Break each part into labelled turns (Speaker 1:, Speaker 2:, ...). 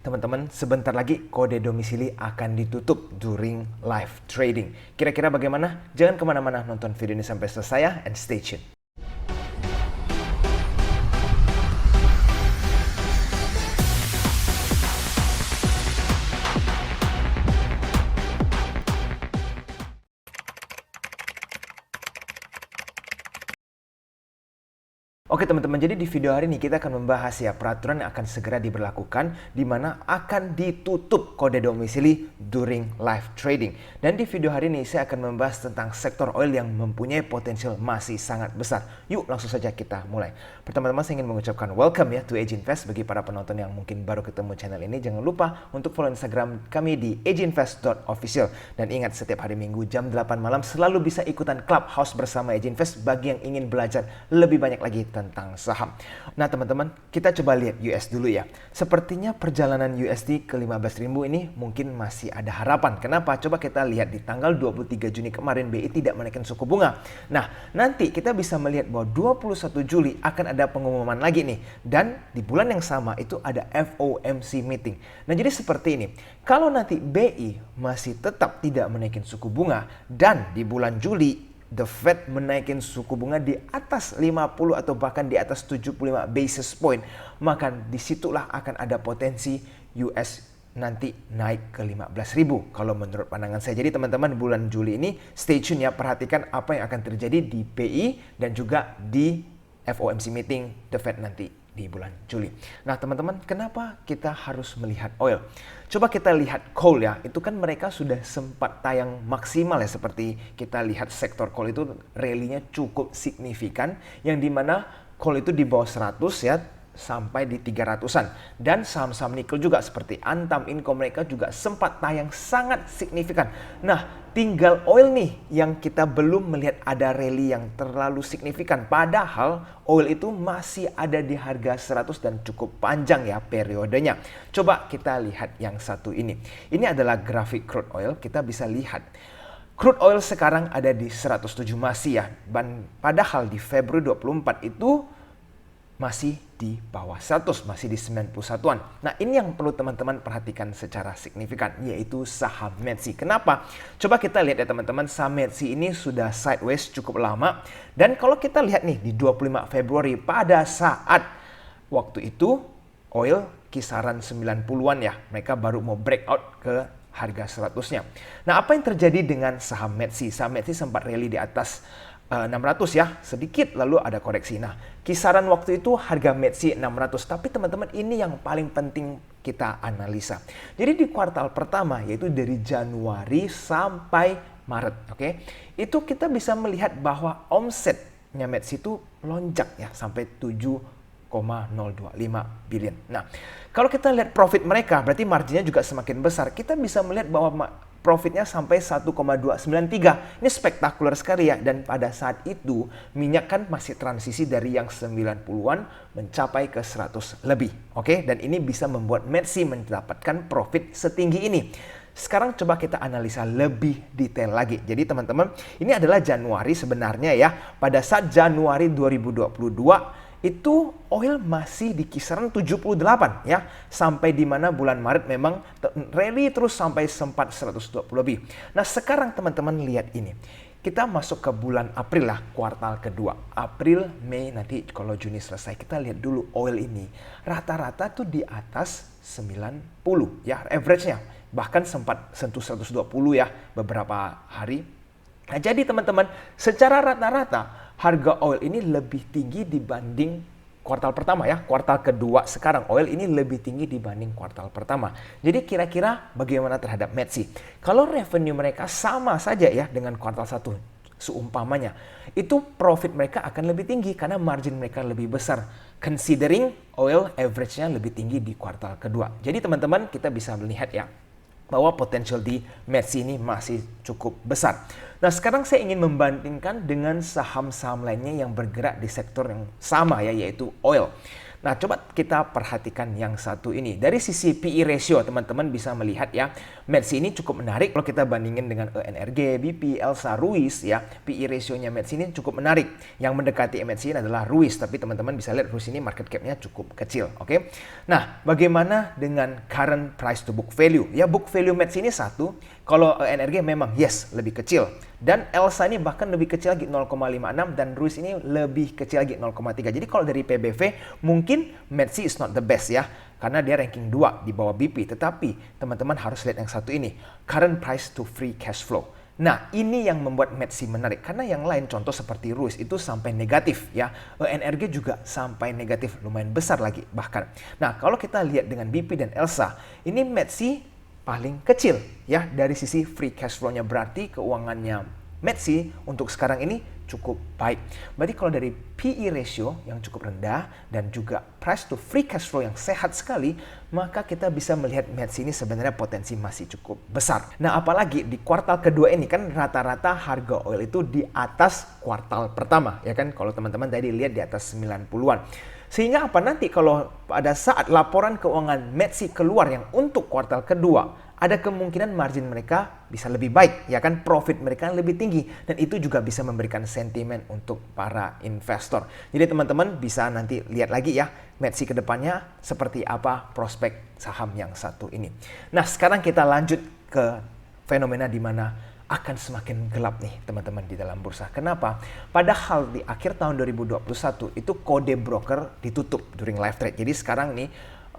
Speaker 1: Teman-teman, sebentar lagi kode domisili akan ditutup during live trading. Kira-kira bagaimana? Jangan kemana-mana, nonton video ini sampai selesai ya, and stay tuned. Oke teman-teman, jadi di video hari ini kita akan membahas ya peraturan yang akan segera diberlakukan di mana akan ditutup kode domisili during live trading. Dan di video hari ini saya akan membahas tentang sektor oil yang mempunyai potensial masih sangat besar. Yuk langsung saja kita mulai. Pertama-tama saya ingin mengucapkan welcome ya to Edge Invest. Bagi para penonton yang mungkin baru ketemu channel ini, jangan lupa untuk follow Instagram kami di edgeinvest.official. Dan ingat, setiap hari Minggu jam 8 malam selalu bisa ikutan Clubhouse bersama Edge Invest bagi yang ingin belajar lebih banyak lagi tentang saham. Nah teman-teman, kita coba lihat US dulu ya. Sepertinya perjalanan USD ke 15.000 ini mungkin masih ada harapan. Kenapa? Coba kita lihat di tanggal 23 Juni kemarin BI tidak menaikkan suku bunga. Nah, nanti kita bisa melihat bahwa 21 Juli akan ada pengumuman lagi nih. Dan di bulan yang sama itu ada FOMC meeting. Nah, jadi seperti ini. Kalau nanti BI masih tetap tidak menaikkan suku bunga dan di bulan Juli The Fed menaikin suku bunga di atas 50 atau bahkan di atas 75 basis point, maka disitulah akan ada potensi US nanti naik ke 15.000 kalau menurut pandangan saya. Jadi teman-teman, bulan Juli ini stay tune ya, perhatikan apa yang akan terjadi di BI dan juga di FOMC meeting The Fed nanti di bulan Juli. Nah teman-teman, kenapa kita harus melihat oil? Coba kita lihat coal ya, itu kan mereka sudah sempat tayang maksimal ya, seperti kita lihat sektor coal itu rally-nya cukup signifikan, yang dimana coal itu di bawah 100 ya, sampai di 300-an. Dan saham-saham nikel juga seperti Antam, Inco, mereka juga sempat tayang sangat signifikan. Nah, tinggal oil nih yang kita belum melihat ada rally yang terlalu signifikan. Padahal oil itu masih ada di harga 100 dan cukup panjang ya periodenya. Coba kita lihat yang satu ini. Ini adalah grafik crude oil. Kita bisa lihat crude oil sekarang ada di 107 masih ya. Padahal di Februari 24 itu masih di bawah 100, masih di 91-an. Nah, ini yang perlu teman-teman perhatikan secara signifikan, yaitu saham METSI. Kenapa? Coba kita lihat ya teman-teman, saham METSI ini sudah sideways cukup lama. Dan kalau kita lihat nih, di 25 Februari, pada saat waktu itu, oil kisaran 90-an ya. Mereka baru mau breakout ke harga 100-nya. Nah, apa yang terjadi dengan saham METSI? Saham METSI sempat rally di atas 600 ya, sedikit lalu ada koreksi. Nah, kisaran waktu itu harga METSI 600. Tapi teman-teman, ini yang paling penting kita analisa. Jadi di kuartal pertama, yaitu dari Januari sampai Maret, oke, itu kita bisa melihat bahwa omsetnya METSI itu lonjak ya sampai 7,025 billion. Nah, kalau kita lihat profit mereka, berarti marginnya juga semakin besar. Kita bisa melihat bahwa profitnya sampai 1,293. Ini spektakuler sekali ya. Dan pada saat itu minyak kan masih transisi dari yang 90-an mencapai ke 100 lebih. Oke, dan ini bisa membuat METSI mendapatkan profit setinggi ini. Sekarang coba kita analisa lebih detail lagi. Jadi teman-teman, ini adalah Januari sebenarnya ya. Pada saat Januari 2022 itu oil masih di kisaran 78 ya, sampai di mana bulan Maret memang rally terus sampai sempat 120 lebih. Nah sekarang teman-teman lihat ini, kita masuk ke bulan April lah, kuartal kedua. April, Mei, nanti kalau Juni selesai. Kita lihat dulu oil ini rata-rata tuh di atas 90 ya, average-nya. Bahkan sempat sentuh 120 ya beberapa hari. Nah jadi teman-teman, secara rata-rata harga oil ini lebih tinggi dibanding kuartal pertama ya. Kuartal kedua sekarang oil ini lebih tinggi dibanding kuartal pertama. Jadi kira-kira bagaimana terhadap METSI? Kalau revenue mereka sama saja ya dengan kuartal 1, seumpamanya, itu profit mereka akan lebih tinggi karena margin mereka lebih besar. Considering oil average-nya lebih tinggi di kuartal kedua. Jadi teman-teman, kita bisa melihat ya bahwa potensial di METSI ini masih cukup besar. Nah sekarang saya ingin membandingkan dengan saham-saham lainnya yang bergerak di sektor yang sama ya, yaitu oil. Nah, coba kita perhatikan yang satu ini. Dari sisi PE ratio, teman-teman bisa melihat ya, Metsi ini cukup menarik kalau kita bandingin dengan ENRG, BP, Elsa, Ruiz ya. PE ratio-nya Metsi ini cukup menarik. Yang mendekati Metsi ini adalah Ruiz, tapi teman-teman bisa lihat Ruiz ini market cap-nya cukup kecil, oke? Nah, bagaimana dengan current price to book value? Ya, book value Metsi ini 1, kalau ENRG memang yes, lebih kecil. Dan Elsa ini bahkan lebih kecil lagi 0,56 dan Ruiz ini lebih kecil lagi 0,3. Jadi kalau dari PBV mungkin Metsi is not the best ya. Karena dia ranking 2 di bawah BP. Tetapi teman-teman harus lihat yang satu ini. Current price to free cash flow. Nah, ini yang membuat Metsi menarik. Karena yang lain contoh seperti Ruiz itu sampai negatif ya. ENRG juga sampai negatif lumayan besar lagi bahkan. Nah, kalau kita lihat dengan BP dan Elsa, ini Metsi paling kecil ya dari sisi free cash flow-nya, berarti keuangannya Metsi untuk sekarang ini cukup baik. Berarti kalau dari PE ratio yang cukup rendah dan juga price to free cash flow yang sehat sekali, maka kita bisa melihat Metsi ini sebenarnya potensi masih cukup besar. Nah, apalagi di kuartal kedua ini kan rata-rata harga oil itu di atas kuartal pertama, ya kan? Kalau teman-teman tadi lihat di atas 90-an. Sehingga apa nanti kalau pada saat laporan keuangan Metsi keluar yang untuk kuartal kedua, ada kemungkinan margin mereka bisa lebih baik, ya kan, profit mereka lebih tinggi, dan itu juga bisa memberikan sentimen untuk para investor. Jadi teman-teman bisa nanti lihat lagi ya Metsi ke depannya seperti apa prospek saham yang satu ini. Nah, sekarang kita lanjut ke fenomena di mana akan semakin gelap nih teman-teman di dalam bursa. Kenapa? Padahal di akhir tahun 2021 itu kode broker ditutup during live trade. Jadi sekarang nih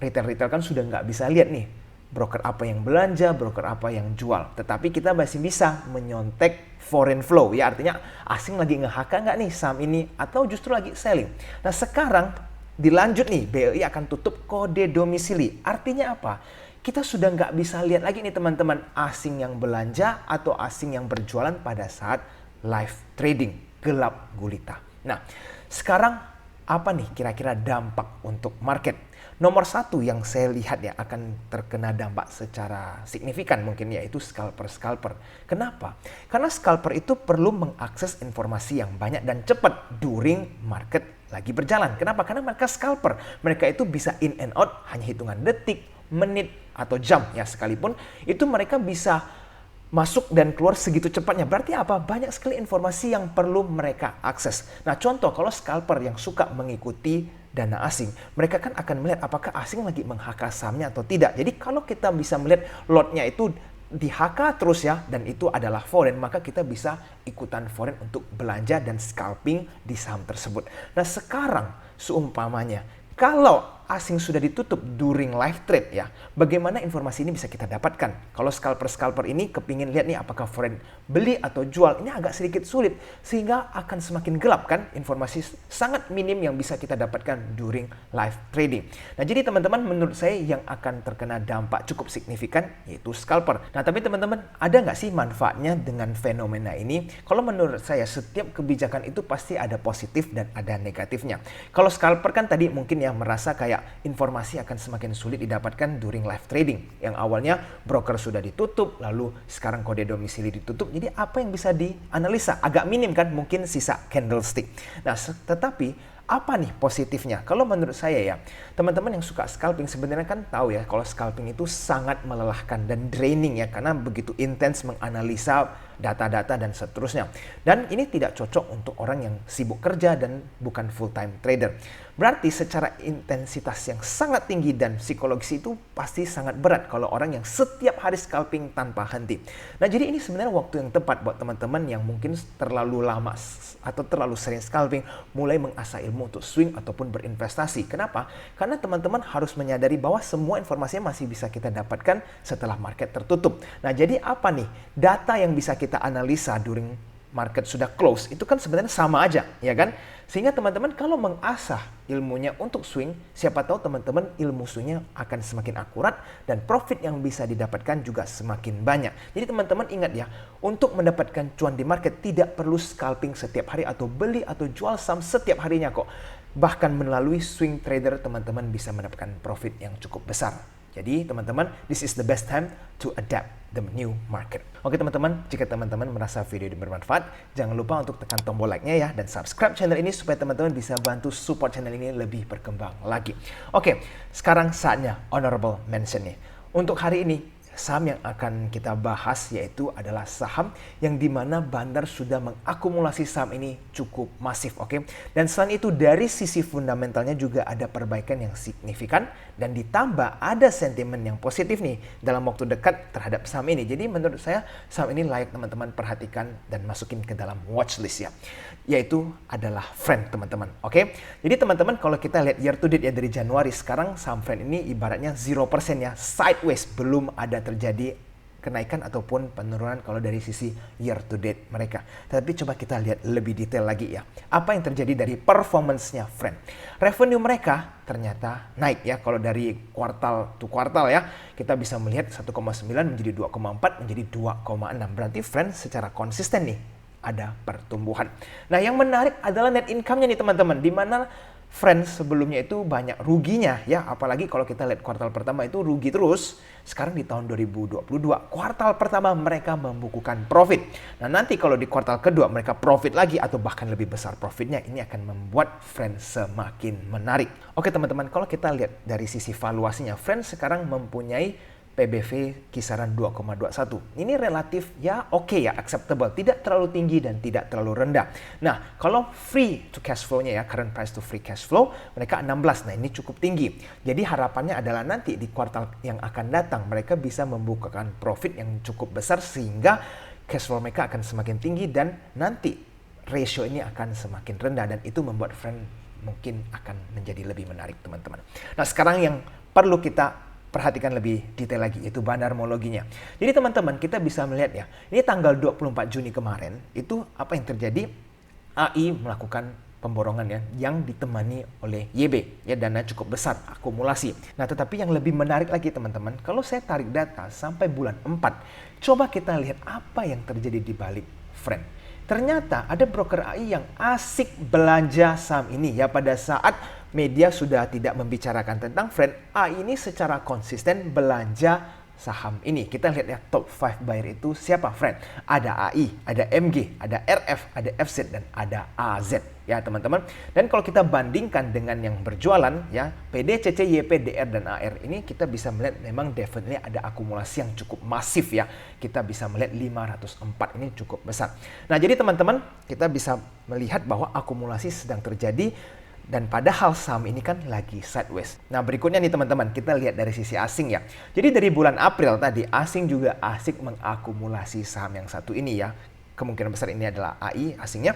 Speaker 1: retail-retail kan sudah nggak bisa lihat nih broker apa yang belanja, broker apa yang jual. Tetapi kita masih bisa menyontek foreign flow. Ya, artinya asing lagi nge-HK nggak nih saham ini atau justru lagi selling. Nah, sekarang dilanjut nih, BEI akan tutup kode domisili. Artinya apa? Kita sudah nggak bisa lihat lagi nih teman-teman asing yang belanja atau asing yang berjualan pada saat live trading. Gelap gulita. Nah, sekarang apa nih kira-kira dampak untuk market? Nomor satu yang saya lihat ya akan terkena dampak secara signifikan mungkin yaitu scalper. Kenapa? Karena scalper itu perlu mengakses informasi yang banyak dan cepat during market lagi berjalan. Kenapa? Karena mereka scalper. Mereka itu bisa in and out hanya hitungan detik, menit, atau jam ya sekalipun. Itu mereka bisa masuk dan keluar segitu cepatnya. Berarti apa? Banyak sekali informasi yang perlu mereka akses. Nah, contoh kalau scalper yang suka mengikuti dana asing, mereka kan akan melihat apakah asing lagi meng-HK sahamnya atau tidak. Jadi kalau kita bisa melihat lotnya itu di-HK terus ya, dan itu adalah foreign, maka kita bisa ikutan foreign untuk belanja dan scalping di saham tersebut. Nah, sekarang seumpamanya kalau asing sudah ditutup during live trade ya, bagaimana informasi ini bisa kita dapatkan? Kalau scalper ini kepingin lihat nih apakah foreign beli atau jual, ini agak sedikit sulit sehingga akan semakin gelap kan, informasi sangat minim yang bisa kita dapatkan during live trading. Nah, jadi teman-teman menurut saya yang akan terkena dampak cukup signifikan yaitu scalper. Nah, tapi teman-teman ada nggak sih manfaatnya dengan fenomena ini? Kalau menurut saya setiap kebijakan itu pasti ada positif dan ada negatifnya. Kalau scalper kan tadi mungkin ya merasa kayak informasi akan semakin sulit didapatkan during live trading. Yang awalnya broker sudah ditutup, lalu sekarang kode domisili ditutup. Jadi apa yang bisa dianalisa? Agak minim kan, mungkin sisa candlestick. Nah, tetapi apa nih positifnya? Kalau menurut saya ya, teman-teman yang suka scalping sebenarnya kan tahu ya, kalau scalping itu sangat melelahkan dan draining ya, karena begitu intens menganalisa data-data dan seterusnya. Dan ini tidak cocok untuk orang yang sibuk kerja dan bukan full-time trader. Berarti secara intensitas yang sangat tinggi dan psikologis itu pasti sangat berat kalau orang yang setiap hari scalping tanpa henti. Nah, jadi ini sebenarnya waktu yang tepat buat teman-teman yang mungkin terlalu lama atau terlalu sering scalping, mulai mengasah ilmu untuk swing ataupun berinvestasi. Kenapa? Karena teman-teman harus menyadari bahwa semua informasinya masih bisa kita dapatkan setelah market tertutup. Nah, jadi apa nih data yang bisa kita analisa during market sudah close, itu kan sebenarnya sama aja, ya kan? Sehingga teman-teman kalau mengasah ilmunya untuk swing, siapa tahu teman-teman ilmu swingnya akan semakin akurat dan profit yang bisa didapatkan juga semakin banyak. Jadi teman-teman ingat ya, untuk mendapatkan cuan di market tidak perlu scalping setiap hari atau beli atau jual saham setiap harinya kok. Bahkan melalui swing trader teman-teman bisa mendapatkan profit yang cukup besar. Jadi teman-teman, this is the best time to adapt. the new market. Oke teman-teman, jika teman-teman merasa video ini bermanfaat, jangan lupa untuk tekan tombol like-nya ya, dan subscribe channel ini supaya teman-teman bisa bantu support channel ini lebih berkembang lagi. Oke, sekarang saatnya honorable mention nih. Untuk hari ini, saham yang akan kita bahas yaitu adalah saham yang dimana Bandar sudah mengakumulasi saham ini cukup masif, oke? Dan selain itu dari sisi fundamentalnya juga ada perbaikan yang signifikan dan ditambah ada sentimen yang positif nih dalam waktu dekat terhadap saham ini. Jadi menurut saya saham ini layak teman-teman perhatikan dan masukin ke dalam watchlist ya. Yaitu adalah Friend teman-teman, oke? Jadi teman-teman kalau kita lihat year to date ya dari Januari, sekarang saham Friend ini ibaratnya 0% ya, sideways, belum ada terjadi kenaikan ataupun penurunan kalau dari sisi year to date mereka. Tapi coba kita lihat lebih detail lagi ya. Apa yang terjadi dari performance-nya Friend? Revenue mereka ternyata naik ya. Kalau dari kuartal to kuartal ya, kita bisa melihat 1,9 menjadi 2,4 menjadi 2,6. Berarti Friend secara konsisten nih ada pertumbuhan. Nah, yang menarik adalah net income-nya nih teman-teman, di mana Friends sebelumnya itu banyak ruginya ya, apalagi kalau kita lihat kuartal pertama itu rugi terus. Sekarang di tahun 2022, kuartal pertama mereka membukukan profit. Nah, nanti kalau di kuartal kedua mereka profit lagi atau bahkan lebih besar profitnya, ini akan membuat Friends semakin menarik. Oke teman-teman, kalau kita lihat dari sisi valuasinya, Friends sekarang mempunyai PBV kisaran 2,21. Ini relatif ya oke ya, acceptable. Tidak terlalu tinggi dan tidak terlalu rendah. Nah, kalau free to cash flow-nya ya, current price to free cash flow, mereka 16. Nah, ini cukup tinggi. Jadi harapannya adalah nanti di kuartal yang akan datang, mereka bisa membukakan profit yang cukup besar sehingga cash flow mereka akan semakin tinggi dan nanti ratio ini akan semakin rendah dan itu membuat Friend mungkin akan menjadi lebih menarik teman-teman. Nah, sekarang yang perlu kita perhatikan lebih detail lagi, yaitu bandarmologinya. Jadi teman-teman, kita bisa melihat ya, ini tanggal 24 Juni kemarin, itu apa yang terjadi? AI melakukan pemborongan ya, yang ditemani oleh YB, ya dana cukup besar, akumulasi. Nah, tetapi yang lebih menarik lagi teman-teman, kalau saya tarik data sampai bulan 4, coba kita lihat apa yang terjadi di balik Friend. Ternyata ada broker AI yang asik belanja saham ini ya, pada saat media sudah tidak membicarakan tentang Friend, AI ini secara konsisten belanja saham ini. Kita lihat ya, top 5 buyer itu siapa Friend? Ada AI, ada MG, ada RF, ada FZ, dan ada AZ ya teman-teman. Dan kalau kita bandingkan dengan yang berjualan ya, PD, CC, YP, DR, dan AR ini kita bisa melihat memang definitely ada akumulasi yang cukup masif ya. Kita bisa melihat 504 ini cukup besar. Nah, jadi teman-teman, kita bisa melihat bahwa akumulasi sedang terjadi. Dan padahal saham ini kan lagi sideways. Nah, berikutnya nih teman-teman, kita lihat dari sisi asing ya. Jadi dari bulan April tadi, asing juga asik mengakumulasi saham yang satu ini ya. Kemungkinan besar ini adalah AI asingnya.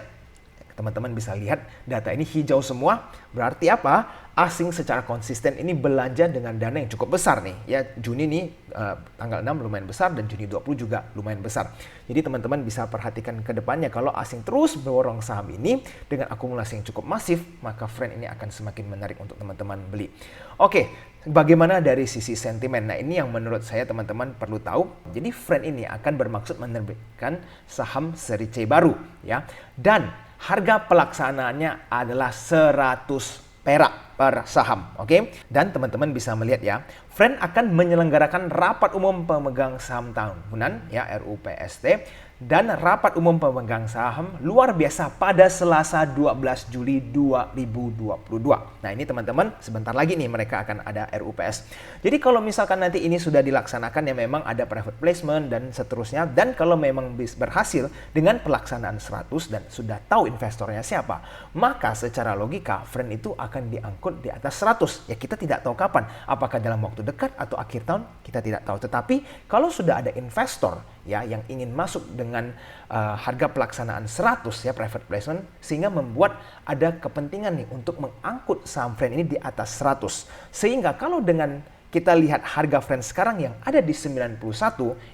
Speaker 1: Teman-teman bisa lihat data ini hijau semua. Berarti apa? Asing secara konsisten ini belanja dengan dana yang cukup besar nih. Ya, Juni nih tanggal 6 lumayan besar dan Juni 20 juga lumayan besar. Jadi teman-teman bisa perhatikan ke depannya, kalau asing terus borong saham ini dengan akumulasi yang cukup masif, maka Friend ini akan semakin menarik untuk teman-teman beli. Oke, bagaimana dari sisi sentimen? Nah, ini yang menurut saya teman-teman perlu tahu. Jadi Friend ini akan bermaksud menerbitkan saham seri C baru ya. Dan harga pelaksanaannya adalah 100 perak per saham, oke? Dan teman-teman bisa melihat ya, Friend akan menyelenggarakan rapat umum pemegang saham tahunan ya, RUPST, dan rapat umum pemegang saham luar biasa pada Selasa 12 Juli 2022. Nah, ini teman-teman, sebentar lagi nih mereka akan ada RUPS. Jadi kalau misalkan nanti ini sudah dilaksanakan ya, memang ada private placement dan seterusnya, dan kalau memang berhasil dengan pelaksanaan 100 dan sudah tahu investornya siapa, maka secara logika Friend itu akan diangkut di atas 100. Ya, kita tidak tahu kapan, apakah dalam waktu dekat atau akhir tahun, kita tidak tahu. Tetapi kalau sudah ada investor ya yang ingin masuk dengan harga pelaksanaan 100 ya, private placement, sehingga membuat ada kepentingan nih untuk mengangkut saham Friend ini di atas 100. Sehingga kalau dengan kita lihat harga Friend sekarang yang ada di 91,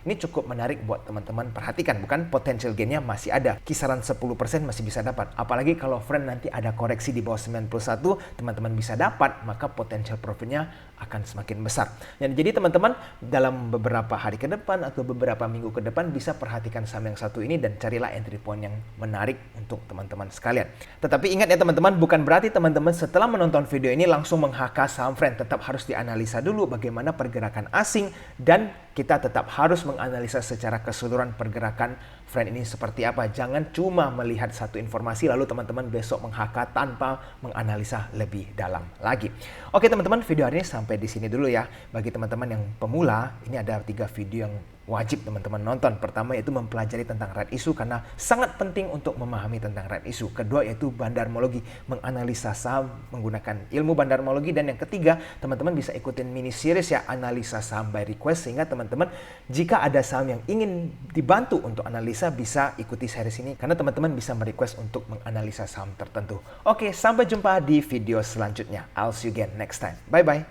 Speaker 1: ini cukup menarik buat teman-teman perhatikan. Bukan, potential gain-nya masih ada. Kisaran 10% masih bisa dapat. Apalagi kalau Friend nanti ada koreksi di bawah 91, teman-teman bisa dapat, maka potential profitnya akan semakin besar. Dan jadi teman-teman, dalam beberapa hari ke depan atau beberapa minggu ke depan bisa perhatikan saham yang satu ini dan carilah entry point yang menarik untuk teman-teman sekalian. Tetapi ingat ya teman-teman, bukan berarti teman-teman setelah menonton video ini langsung meng-HK saham Friend. Tetap harus dianalisa dulu bagaimana pergerakan asing, dan kita tetap harus menganalisa secara keseluruhan pergerakan friend ini seperti apa. Jangan cuma melihat satu informasi lalu teman-teman besok menghakal tanpa menganalisa lebih dalam lagi. Oke teman-teman, video hari ini sampai di sini dulu ya. Bagi teman-teman yang pemula, ini ada 3 video yang wajib teman-teman nonton. Pertama yaitu mempelajari tentang red issue karena sangat penting untuk memahami tentang red issue. Kedua yaitu bandarmologi, menganalisa saham menggunakan ilmu bandarmologi. Dan yang ketiga, teman-teman bisa ikutin mini series ya, analisa saham by request, sehingga teman-teman jika ada saham yang ingin dibantu untuk analisa bisa ikuti series ini karena teman-teman bisa merequest untuk menganalisa saham tertentu. Oke, sampai jumpa di video selanjutnya. I'll see you again next time. Bye bye.